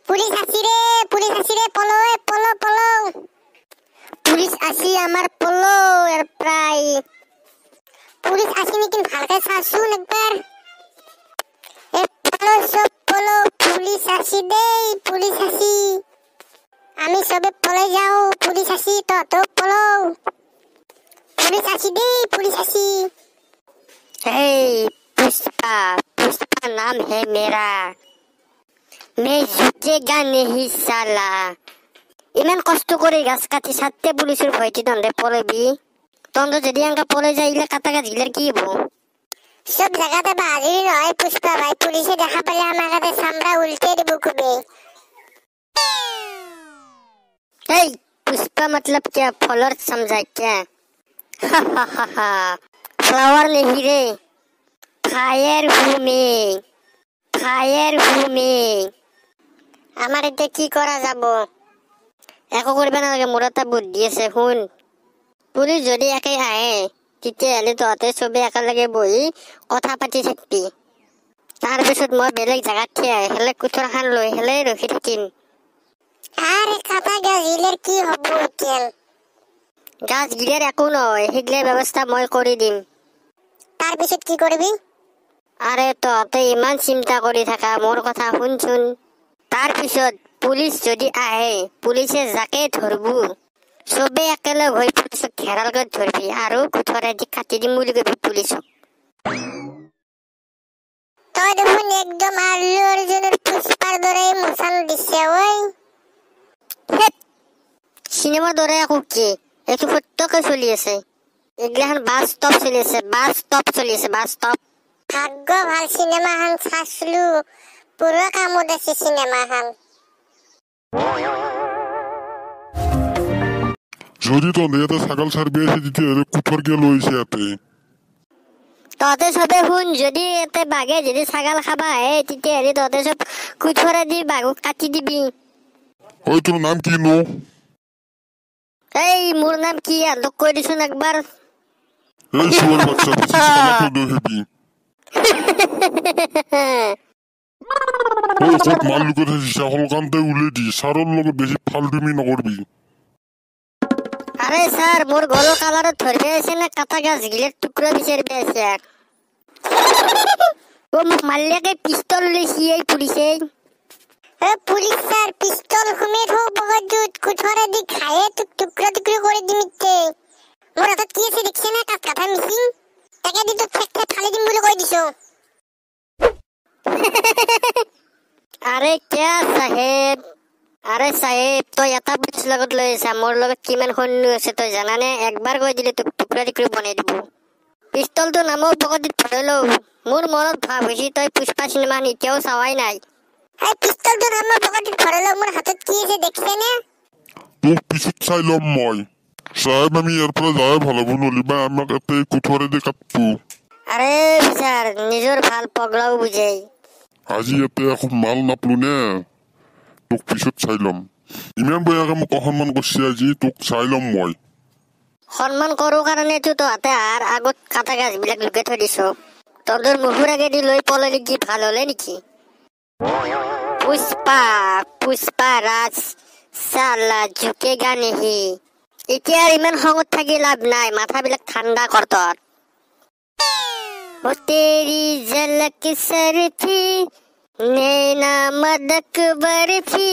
police আসি রে পলো পলো পলো পুলিশ আসি আমার পলো এর প্রায় পুলিশ আসেনি কিন্তু ভালকে শাসুন একবার এ পলো সব পলো পুলিশ আসি দেই পুলিশ আসি আমি সবে পলে যাও পুলিশ আসি তো পলো पुलिस आसी दे पुलिस आसी हे पुष्पा पुष्पा नाम है मेरा मैं झुकेगा नहीं साला इमान कष्ट करे गाছ কাটি সাথে পুলিশের ভয়টি দন্দে পড়বি তন্দ যদি আঙ্কা পড়ে যাইলে কাটা গাছ গিলার কি হবো সব জায়গাতে বাড়ি নয় পুষ্পা ভাই পুলিশে দেখা পেলে আমার কাছে সামরা উল্টে দেব কুবে এই पुष्पा मतलब क्या फॉलोअर समझा क्या फ्लावर नहीं रे फायर हूँ मैं আমার এটা কি করা যাব একো করবে না লাগে মোরাটা বুদ্ধি আছে শুন পুলিশ যদি একাই আহে তেতিয়াহ'লে তহঁতে চবে একেলগে বহি কথা পাতি থাকবি তাৰপিছত মই বেলেগ জাগাত থিয় হেলে কুঠৰখান লৈ হেলে ৰখি থাকিম আৰে কাটা গাজিলেৰ কি হব কেন গাছ গিলেৰ একো নয় হিগলে ব্যবস্থা মই কৰি দিম তাৰপিছত কি কৰিবি আৰে তহঁতে ইমান চিন্তা কৰি থাকা মোৰ কথা শুনচোন তাৰপিছত পুলিশ যদি আহে পুলিশে যাকে ধৰবু সবে একেলগ হৈ পুলিশক ঘেৰাল কৰে ধৰবি আৰু কুঠৰে দি কাটি দিম বুলি কবি পুলিশক তই দেখোন একদম আল্লু অর্জুনের পুষ্পার দৰে মোছান দিছে ওই সিনেমা দৰে আকৌ কি এইটো সত্যকে চলি আছে এগলাখান বাস্তব চলি আছে বাস্তব ভাগ্য ভাল সিনেমাখান চাইছিলো পুৰা কামত আছে সিনেমাখান যদি তহঁতে ইয়াতে ছাগল ছাৰবি আছে তেতিয়াহ'লে কুঠৰ কিয় লৈছে ইয়াতে তহঁতে চবে শুন যদি ইয়াতে বাঘে যদি ছাগল খাবা আহে তেতিয়াহ'লে তহঁতে চব কুঠৰে দি বাঘক কাটি দিবি ওই তোর নাম কি নো এই মোর নাম কি আর লোক কই দিছুন একবার এই শুয়োর বাচ্চা পিছিস আমাকে দহেবি ওই কত মাল লুকে থাকিস হলকান্তে উলে দি সারর লগে বেশি ফালতুমি নকরবি আরে স্যার মোর গলো কালারে ধরবে আছে না কাটা গাছ গিলের টুকরা বিচারবে আছে ও মুখ মারলে পিস্তল লইছি এই পুলিশে পুলিশ স্যার পিস্তল ঘুমিয়ে থাকো বগজুত কুঠরে দি খায়ে টুকরা করে দিমিতে মোর হাতত কি আছে দেখছে না কাটা মিসিং টাকা দি তো ফেক ফালি দিম বলে কই দিছো আরে কে সাহেব তো এটা বুঝ লগত লইছা মোর লগত কিমান হন্নু আছে তো জানানে একবার কই দিলে তো টুকরা বনাই দিব পিস্তল তো নামও বগদিত ধরলো মোর মনত ভাব হইছি তই পুষ্পা সিনেমা নিতেও চাওয়াই নাই এই পিস্তল তো আমার পকেটে ধরলো মোর হাতত কি আছে দেখছ না তোক পিছত চাইলম মই সাহেব আমি এরপরে যায় ভালো নলিবা আমাক এতে কুঠরে দি কাটবো আরে স্যার নিজর ভাল পগলাও বুঝাই আজি এতে এখন মাল নাপলো নে তোক পিছত চাইলম ইমান বয়াকে মোক অসন্মান করছি আজি তোক চাইলম মই সম্মান করো কারণে তো হাতে আর আগত কাটা গাছ বিলাক লুকে থৈ দিছো তোদের মুহুর আগে দি লৈ পললি কি ভাল হলে নেকি পুষ্পা রাজ সালা ঝুকেগা নেহি এতিয়া ইমান খঙত থাকি লাভ নাই মাথাবিলাক ঠাণ্ডা কৰ তোৰ ও তেৰি ঝলক সৰফি নैना मदक बर्फी